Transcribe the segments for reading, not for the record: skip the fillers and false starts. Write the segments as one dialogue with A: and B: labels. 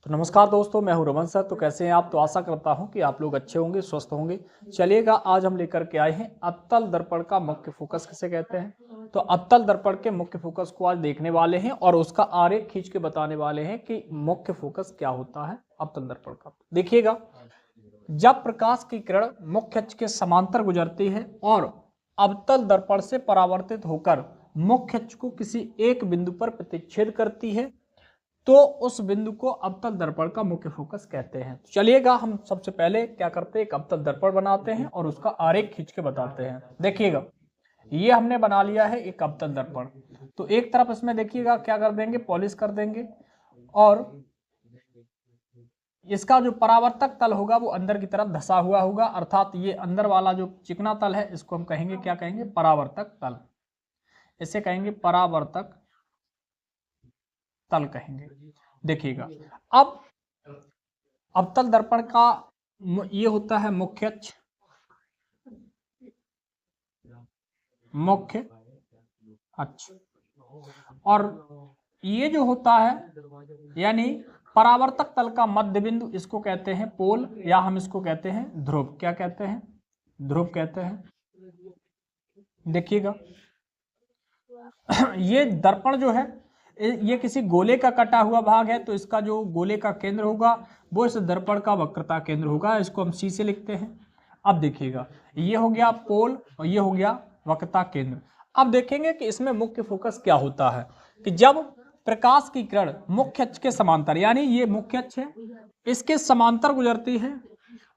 A: तो नमस्कार दोस्तों, मैं हूं रमन सर। तो कैसे हैं आप? तो आशा करता हूं कि आप लोग अच्छे होंगे, स्वस्थ होंगे। चलिएगा, आज हम लेकर के आए हैं अवतल दर्पण का मुख्य फोकस किसे कहते हैं। तो अवतल दर्पण के मुख्य फोकस को आज देखने वाले हैं और उसका आरेख खींच के बताने वाले हैं कि मुख्य फोकस क्या होता है अवतल दर्पण का। देखिएगा, जब प्रकाश की किरण मुख्य अक्ष के समांतर गुजरती है और अवतल दर्पण से परावर्तित होकर मुख्य अक्ष को किसी एक बिंदु पर प्रतिच्छेद करती है तो उस बिंदु को अवतल दर्पण का मुख्य फोकस कहते हैं। तो चलिएगा, हम सबसे पहले क्या करते हैं, एक अवतल दर्पण बनाते हैं और उसका आरेख खींच के बताते हैं। देखिएगा, ये हमने बना लिया है एक अवतल दर्पण। तो एक तरफ इसमें देखिएगा क्या कर देंगे, पॉलिश कर देंगे और इसका जो परावर्तक तल होगा वो अंदर की तरफ धसा हुआ होगा, अर्थात ये अंदर वाला जो चिकना तल है इसको हम कहेंगे, क्या कहेंगे, परावर्तक तल। इसे कहेंगे परावर्तक तल कहेंगे। देखिएगा, अब अवतल दर्पण का ये होता है मुख्य अक्ष, मुख्य अक्ष, और ये जो होता है यानी परावर्तक तल का मध्य बिंदु, इसको कहते हैं पोल, या हम इसको कहते हैं ध्रुव। क्या कहते हैं? ध्रुव कहते हैं। देखिएगा, ये दर्पण जो है ये किसी गोले का कटा हुआ भाग है, तो इसका जो गोले का केंद्र होगा वो इस दर्पण का वक्रता केंद्र होगा। इसको हम सी से लिखते हैं। अब देखिएगा, ये हो गया पोल और ये हो गया वक्रता केंद्र। अब देखेंगे कि इसमें मुख्य फोकस क्या होता है कि जब प्रकाश की किरण मुख्य अक्ष के समांतर, यानी ये मुख्य अक्ष है, इसके समांतर गुजरती है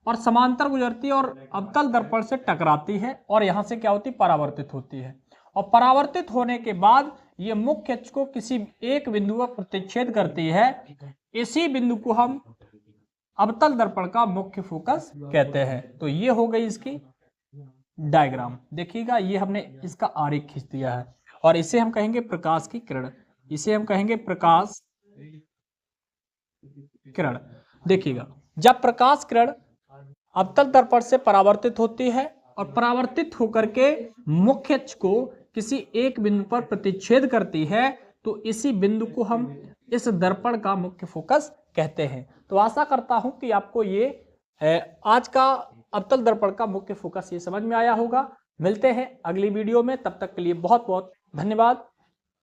A: और समांतर गुजरती है और अवतल दर्पण से टकराती है और यहां से क्या होती है, परावर्तित होती है। और परावर्तित होने के बाद ये मुख्य अक्ष को किसी एक बिंदु पर प्रतिच्छेद करती है। इसी बिंदु को हम अवतल दर्पण का मुख्य फोकस कहते हैं। तो ये हो गई इसकी डायग्राम। देखिएगा, ये हमने इसका आरेख खींच दिया है और इसे हम कहेंगे प्रकाश की किरण। इसे हम कहेंगे प्रकाश किरण। देखिएगा, जब प्रकाश किरण अवतल दर्पण से परावर्तित होती है और परावर्तित होकर के मुख्य अक्ष को किसी एक बिंदु पर प्रतिच्छेद करती है तो इसी बिंदु को हम इस दर्पण का मुख्य फोकस कहते हैं। तो आशा करता हूं कि आपको ये आज का अवतल दर्पण का मुख्य फोकस ये समझ में आया होगा। मिलते हैं अगली वीडियो में, तब तक के लिए बहुत बहुत धन्यवाद।